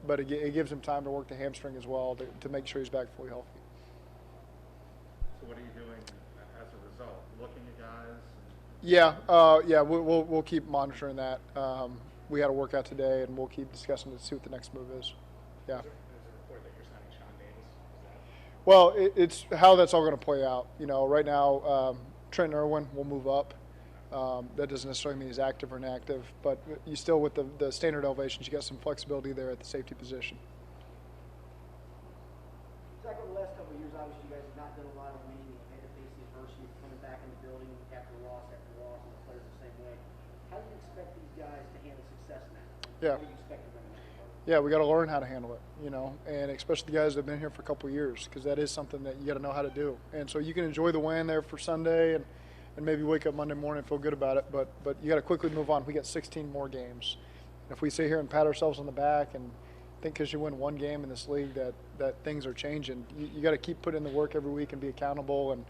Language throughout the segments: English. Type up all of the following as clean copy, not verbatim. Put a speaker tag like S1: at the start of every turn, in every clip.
S1: but it gives him time to work the hamstring as well to make sure he's back fully healthy.
S2: So what are you doing as a result? Looking at guys?
S1: Yeah, we'll keep monitoring that. We had a workout today, and we'll keep discussing to see what the next move is. Yeah.
S3: There's a report that you're signing Sean Davis. Is that?
S1: Well, it's how that's all going to play out. Right now, Trent Irwin will move up. That doesn't necessarily mean he's active or inactive, but you still, with the standard elevations, you got some flexibility there at the safety position.
S4: Zach, over the last couple of years, obviously you guys have not done a lot of winning. You've had to face the adversity of coming back in the building after loss, and the players the same way. How do you expect these guys to handle success now?
S1: Yeah.
S4: What do you expect of them?
S1: Yeah, we got to learn how to handle it, and especially the guys that have been here for a couple of years, because that is something that you got to know how to do. And so you can enjoy the win there for Sunday and maybe wake up Monday morning and feel good about it, but you got to quickly move on. We got 16 more games. If we sit here and pat ourselves on the back and think because you win one game in this league that things are changing, you got to keep putting in the work every week and be accountable. And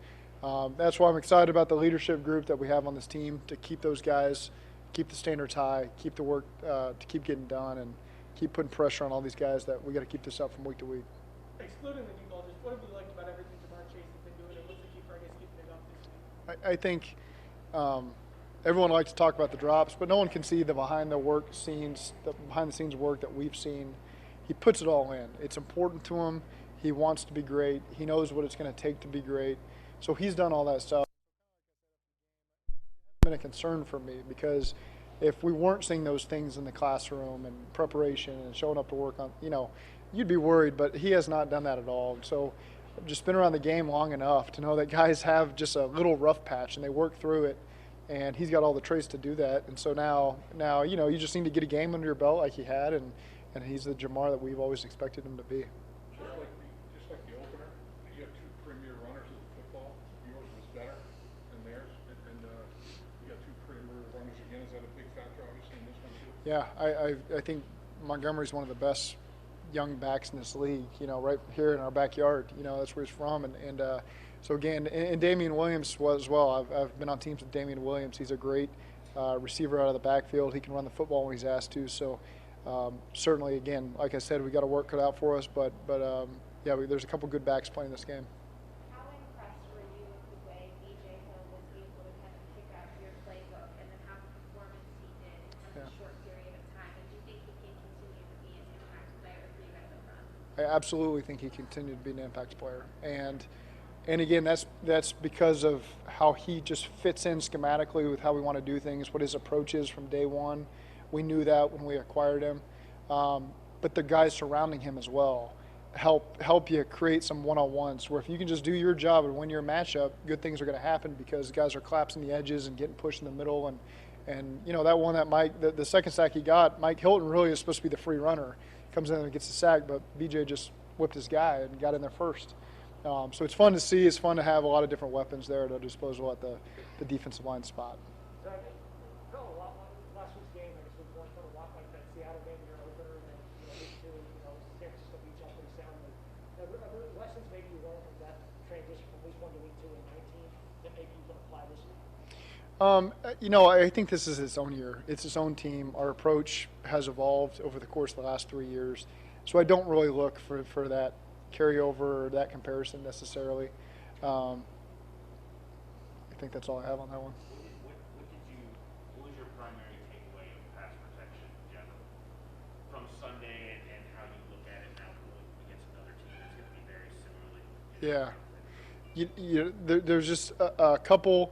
S1: that's why I'm excited about the leadership group that we have on this team, to keep those guys, keep the standards high, keep the work to keep getting done, and keep putting pressure on all these guys that we got to keep this up from week to week.
S5: Excluding the new goal, just what have you liked about everything Jamar Chase has been doing, and what's the key for, I guess, keeping it up this week?
S1: I think everyone likes to talk about the drops, but no one can see the behind the scenes work that we've seen. He puts it all in. It's important to him. He wants to be great. He knows what it's going to take to be great. So he's done all that stuff. It's been a concern for me, because if we weren't seeing those things in the classroom and preparation and showing up to work on, you'd be worried, but he has not done that at all. So I've just been around the game long enough to know that guys have just a little rough patch and they work through it, and he's got all the traits to do that. And so now you just need to get a game under your belt like he had, and he's the Jamar that we've always expected him to be.
S6: Just like the opener, you have two premier runners of the football. Yours was better than theirs, and you got two premier runners again. Is that a big factor, obviously, in this one too?
S1: Yeah, I think Montgomery's one of the best young backs in this league, right here in our backyard. That's where he's from. And so, again, and Damian Williams was as well. I've been on teams with Damian Williams. He's a great receiver out of the backfield. He can run the football when he's asked to. So, certainly, again, like I said, we got to work cut out for us. But there's a couple good backs playing this game.
S7: How impressed were you with the way B.J. Hill was able to kind of pick out your playbook and then how the performance he did in such a short period of time? And do you think he can continue to be an impact player for you guys up front?
S1: I absolutely think he continued to be an impact player. And again, that's because of how he just fits in schematically with how we want to do things, what his approach is from day one. We knew that when we acquired him. But the guys surrounding him as well help you create some one-on-ones where if you can just do your job and win your matchup, good things are going to happen, because guys are collapsing the edges and getting pushed in the middle. And that one that Mike, the second sack he got, Mike Hilton really is supposed to be the free runner. Comes in and gets the sack, but BJ just whipped his guy and got in there first. So it's fun to see. It's fun to have a lot of different weapons there at our disposal at the defensive line spot.
S5: Zach, it felt a lot like last week's game. I guess it was more fun a lot like that Seattle game, your opener, and then week two, San Francisco beat you up pretty soundly. Are there lessons maybe you learned from that transition from week 1 to week 2 in 19 that maybe you can apply this year?
S1: I think this is its own year. It's its own team. Our approach has evolved over the course of the last 3 years. So I don't really look for that carryover or that comparison necessarily. I think that's all I have on that one.
S8: What was your primary takeaway of pass protection in general from Sunday and how you look at it now against another team that's going to be very similarly?
S1: There's just a couple.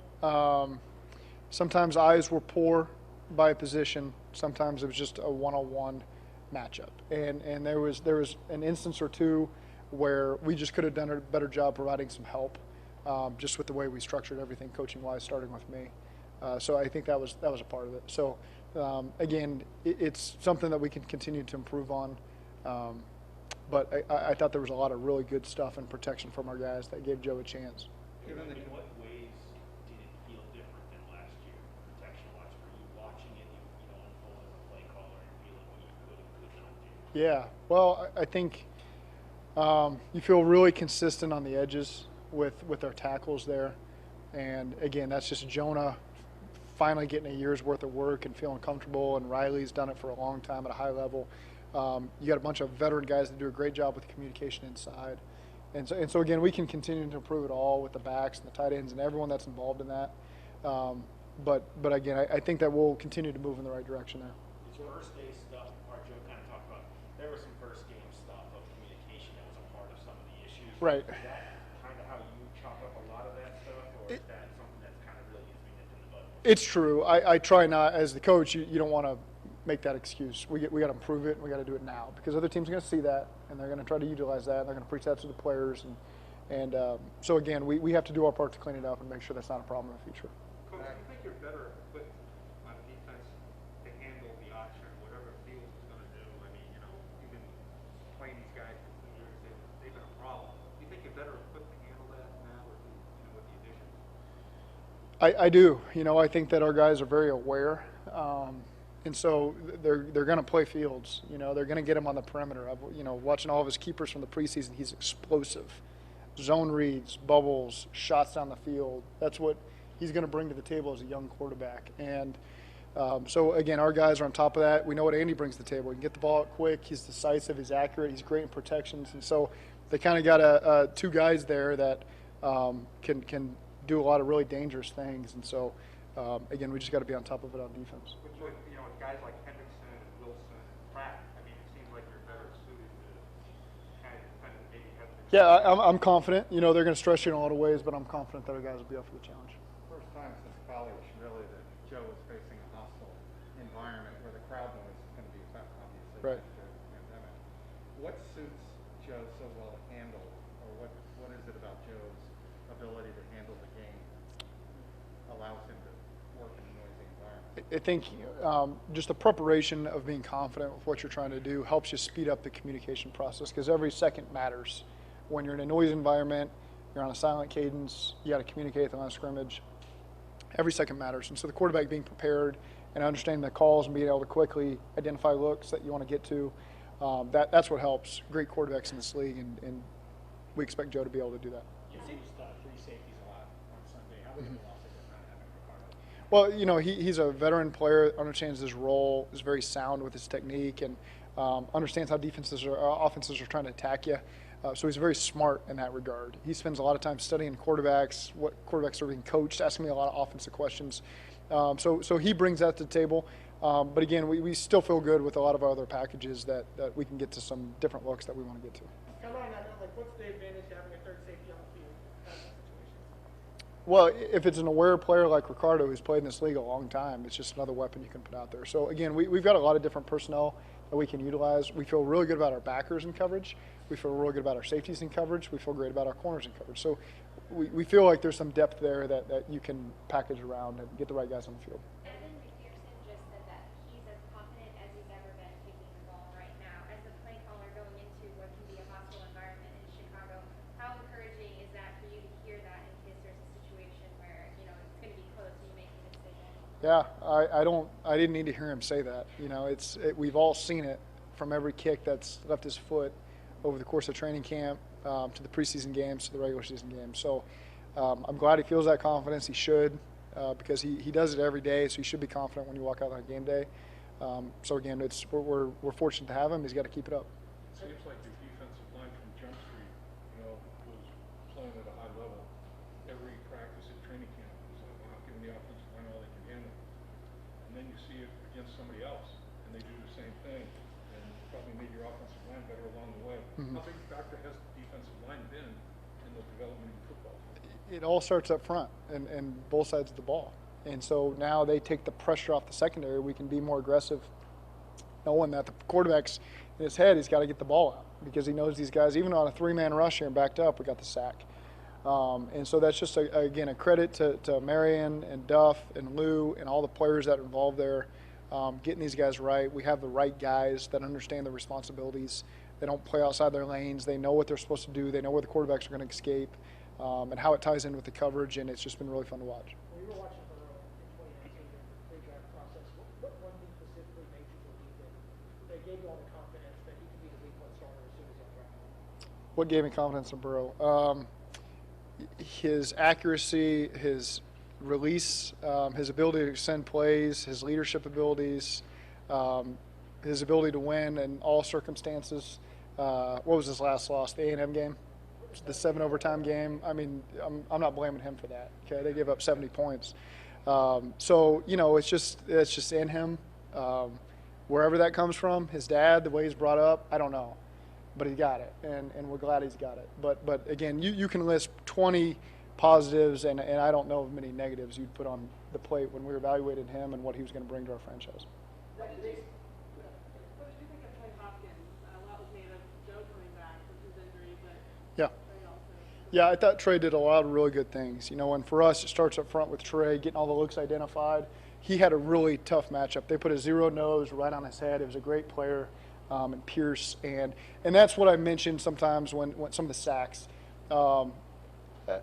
S1: Sometimes eyes were poor by position. Sometimes it was just a one-on-one matchup, and there was an instance or two where we just could have done a better job providing some help, just with the way we structured everything coaching-wise, starting with me. So I think that was a part of it. So again, it's something that we can continue to improve on. But I thought there was a lot of really good stuff in protection from our guys that gave Joe a chance.
S8: In what ways did it feel different than last year, protection-wise? Were you watching it, unfold as a play caller and feeling what you could and could not do?
S1: Yeah, well, I think you feel really consistent on the edges with our tackles there. And, again, that's just Jonah finally getting a year's worth of work and feeling comfortable, and Riley's done it for a long time at a high level. You got a bunch of veteran guys that do a great job with communication inside. And so again, we can continue to improve it all with the backs and the tight ends and everyone that's involved in that. But again, I think that we'll continue to move in the right direction there.
S8: It's first day stuff, our Joe kind of talked about, there was some first game stuff of communication that was a part of some of the issues.
S1: Right.
S8: Is that kind of how you chop up a lot of that stuff, or is that something that's kind of really needs to be nipped in the bud?
S1: It's true. I try not, as the coach, you don't want to make that excuse. We got to improve it, and we got to do it now, because other teams are going to see that, and they're going to try to utilize that, and they're going to preach that to the players. And so, again, we have to do our part to clean it up and make sure that's not a problem in the future.
S2: Coach, do you think you're better equipped on defense to handle the option, whatever Fields is going to do? I mean, you've been playing these guys for 2 years. They've been a problem. Do you think you're better equipped to handle that now with the additions?
S1: I do. I think that our guys are very aware. And so they're going to play Fields. They're going to get him on the perimeter. Watching all of his keepers from the preseason, he's explosive. Zone reads, bubbles, shots down the field. That's what he's going to bring to the table as a young quarterback. And so, again, our guys are on top of that. We know what Andy brings to the table. He can get the ball out quick. He's decisive. He's accurate. He's great in protections. And so they kind of got two guys there that can do a lot of really dangerous things. And so, again, we just got to be on top of it on defense.
S2: But with guys like Hendrickson and Wilson and Pratt, I mean, it seems like you're better suited to kind of defend and maybe have the.
S1: Yeah, I'm confident. They're going to stretch you in a lot of ways, but I'm confident that our guys will be up for the challenge.
S2: First time since college, really, that Joe was facing a hostile environment where the crowd noise is going to be obviously
S1: Right.
S2: after the pandemic. What suits Joe so well to handle, or what is it about Joe's ability to handle the game allows him to work in a noisy environment?
S1: I think just the preparation of being confident with what you're trying to do helps you speed up the communication process, because every second matters. When you're in a noisy environment, you're on a silent cadence, you got to communicate at the line of scrimmage. Every second matters. And so the quarterback being prepared and understanding the calls and being able to quickly identify looks that you want to get to, that's what helps great quarterbacks in this league, and we expect Joe to be able to do that.
S3: You used three safeties a lot on Sunday. How big of a loss is it not having Ricardo?
S1: Well, he's a veteran player, understands his role, is very sound with his technique, and understands how offenses are trying to attack you. So he's very smart in that regard. He spends a lot of time studying quarterbacks, what quarterbacks are being coached, asking me a lot of offensive questions. So he brings that to the table. But again, we still feel good with a lot of our other packages that we can get to some different looks that we want to get to.
S5: Come on, what's the advantage of having a third safety on the field in that situation?
S1: Well, if it's an aware player like Ricardo, who's played in this league a long time, it's just another weapon you can put out there. So again, we've got a lot of different personnel that we can utilize. We feel really good about our backers in coverage. We feel really good about our safeties in coverage. We feel great about our corners in coverage. So we feel like there's some depth there that you can package around and get the right guys on the field.
S7: Evan McPherson just said that he's as confident as he's ever been kicking the ball right now. As a play caller going into what can be a hostile environment in Chicago, how encouraging is that for you to hear that in case there's a situation where, it's going to be close and you make a decision?
S1: Yeah, I didn't need to hear him say that. We've all seen it from every kick that's left his foot over the course of training camp to the preseason games to the regular season games. So I'm glad he feels that confidence. He should, because he does it every day. So he should be confident when you walk out on game day. So again, we're fortunate to have him. He's got to keep it up.
S6: Seems like your defensive line from Jump Street, was playing at a high level. Every practice at training camp was giving the offensive line all they can handle. And then you see it against somebody else, and they do the same thing, and probably made your offensive line better along the way.
S1: Mm-hmm.
S6: How big a factor has the defensive line been in the development of football?
S1: It all starts up front and both sides of the ball. And so now they take the pressure off the secondary. We can be more aggressive, knowing that the quarterback's in his head, he's got to get the ball out because he knows these guys, even on a three-man rush here and backed up, we got the sack. And so that's just, again, a credit to Marion and Duff and Lou and all the players that are involved there, getting these guys right. We have the right guys that understand their responsibilities. They don't play outside their lanes. They know what they're supposed to do. They know where the quarterbacks are going to escape and how it ties in with the coverage, and it's just been really fun to watch.
S5: When you were watching Burrow in 2019 during the pre-draft process, what one thing specifically made you believe that gave you all the confidence that he could be the week one starter as soon as he got drafted?
S1: What gave me confidence in Burrow? His accuracy, his release, his ability to extend plays, his leadership abilities, his ability to win in all circumstances. What was his last loss? The A&M game, the 7 overtime game. I mean, I'm not blaming him for that. Okay, they gave up 70 points. So it's just in him. Wherever that comes from, his dad, the way he's brought up, I don't know, but he got it, and we're glad he's got it. But again, you can list 20 positives, and I don't know of many negatives you'd put on the plate when we evaluated him and what he was going to bring to our franchise.
S9: What did you think of Trey Hopkins? A lot was made of Joe coming back from his injury, but
S1: Yeah.
S9: Trey also.
S1: Yeah, I thought Trey did a lot of really good things. And for us, it starts up front with Trey, getting all the looks identified. He had a really tough matchup. They put a zero nose right on his head. It was a great player, and Pierce. And that's what I mentioned sometimes when some of the sacks.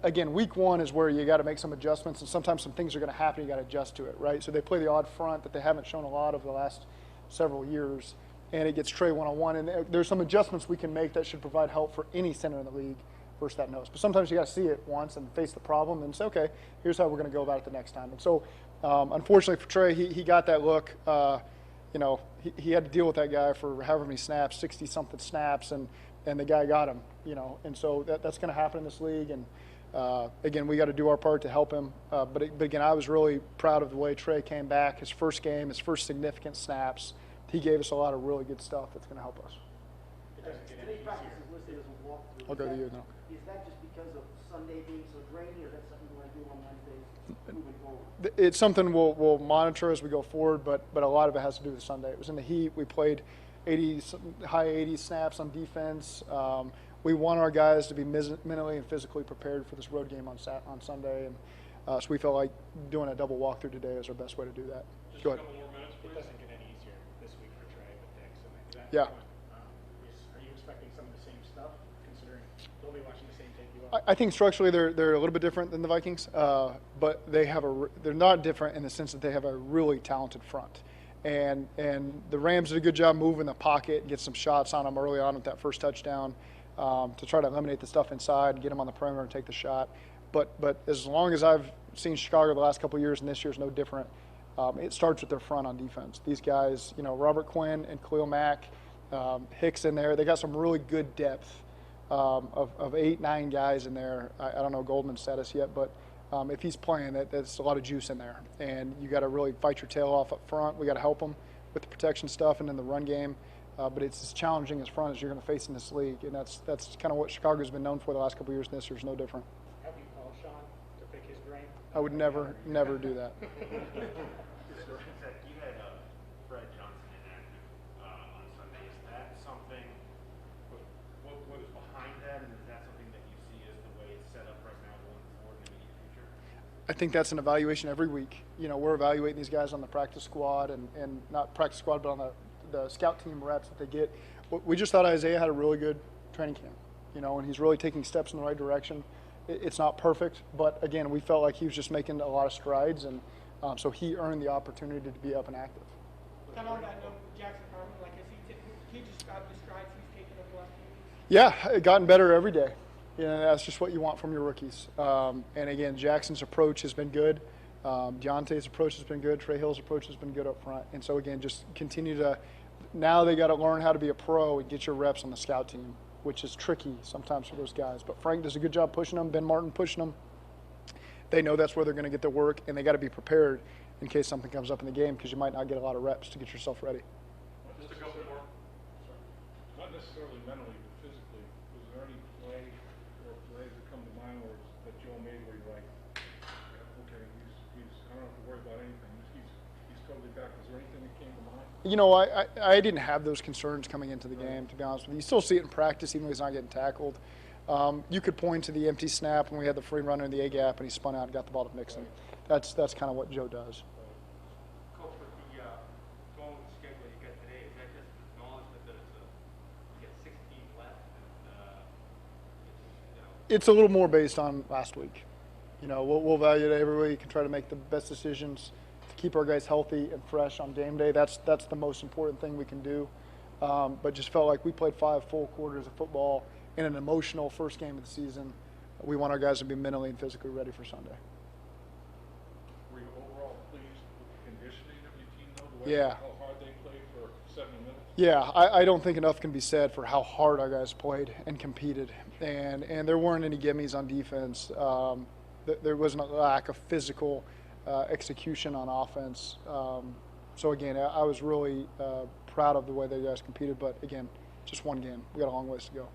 S1: Again, week 1 is where you got to make some adjustments, and sometimes some things are going to happen. You got to adjust to it, right? So they play the odd front that they haven't shown a lot of the last several years, and it gets Trey one-on-one. And there's some adjustments we can make that should provide help for any center in the league versus that nose. But sometimes you got to see it once and face the problem and say, okay, here's how we're going to go about it the next time. And so, unfortunately for Trey, he got that look. He had to deal with that guy for however many snaps, 60-something snaps, and the guy got him. And so that's going to happen in this league. And again, we got to do our part to help him. But again, I was really proud of the way Trey came back. His first game, his first significant snaps. He gave us a lot of really good stuff that's going to help us.
S4: Today's practice is listed as a walkthrough.
S1: I'll go to you now.
S4: Is that just because of Sunday being so draining, or is that something you want to do on Wednesdays moving forward?
S1: It's something we'll monitor as we go forward, but a lot of it has to do with Sunday. It was in the heat. We played high 80 snaps on defense. We want our guys to be mentally and physically prepared for this road game on Sunday, and so we felt like doing a double walkthrough today is our best way to do that.
S6: Just
S1: Go
S6: a
S1: ahead.
S6: couple more minutes,
S3: It
S6: please.
S3: doesn't get any easier this week for Trey with Dix. And that
S1: Yeah.
S3: Are you expecting some of the same stuff, considering they'll be watching the same tape you are?
S1: I think structurally they're a little bit different than the Vikings, but they're not different in the sense that they have a really talented front. And the Rams did a good job moving the pocket and get some shots on them early on with that first touchdown to try to eliminate the stuff inside and get them on the perimeter and take the shot. But as long as I've seen Chicago the last couple of years, and this year's no different, it starts with their front on defense. These guys, Robert Quinn and Khalil Mack, Hicks in there, they got some really good depth of 8, 9 guys in there. I don't know Goldman's status yet, but if he's playing, that's a lot of juice in there. And you got to really fight your tail off up front. We got to help them with the protection stuff and in the run game. But it's as challenging as front as you're going to face in this league, and that's kind of what Chicago's been known for the last couple of years, and this year's no different.
S3: Have you called Sean to pick his brain?
S1: I would never do that.
S8: You had Fred Johnson inactive on Sunday. Is that something? What is behind that, and is that something that you see as the way it's set up right now going forward in the immediate future?
S1: I think that's an evaluation every week. We're evaluating these guys on the practice squad and not practice squad, but on the scout team reps that they get. We just thought Isaiah had a really good training camp, and he's really taking steps in the right direction. It's not perfect, but again, we felt like he was just making a lot of strides, and so he earned the opportunity to be up and active.
S5: Kind of on that note, Jackson Carman, he just got the strides he's taken over the last few weeks?
S1: Yeah, it gotten better every day. That's just what you want from your rookies. And again, Jackson's approach has been good. Deontay's approach has been good. Trey Hill's approach has been good up front. And so again, just continue to. Now they got to learn how to be a pro and get your reps on the scout team, which is tricky sometimes for those guys. But Frank does a good job pushing them. Ben Martin pushing them. They know that's where they're going to get their work, and they got to be prepared in case something comes up in the game because you might not get a lot of reps to get yourself ready.
S6: Just a couple more. Not necessarily mentally, but physically. Was there any play or plays that come to mind that Joe made where you're like, yeah, okay, he's I don't have to worry about anything. He's totally back. Was there anything that came to mind?
S1: I didn't have those concerns coming into the game, to be honest with you. You still see it in practice, even though he's not getting tackled. You could point to the empty snap when we had the free runner in the A-gap, and he spun out and got the ball to Mixon. That's kind of what Joe does.
S2: Coach, with the going with the schedule you got today, is that just acknowledgement that you got 16 left? And,
S1: It's a little more based on last week. We'll evaluate it every week and try to make the best decisions to keep our guys healthy and fresh on game day. That's the most important thing we can do. But just felt like we played 5 full quarters of football in an emotional first game of the season. We want our guys to be mentally and physically ready for Sunday.
S6: Were you overall pleased with the conditioning of your team, though?
S1: Yeah.
S6: How hard they played for 7 minutes?
S1: Yeah, I don't think enough can be said for how hard our guys played and competed, and there weren't any gimmies on defense. There wasn't a lack of physical execution on offense. So again, I was really proud of the way the guys competed. But again, just one game. We got a long ways to go.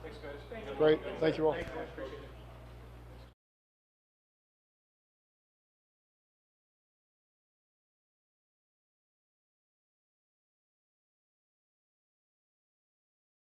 S3: Thanks, guys.
S1: Great. Thank you all.
S3: Thank you. Appreciate it.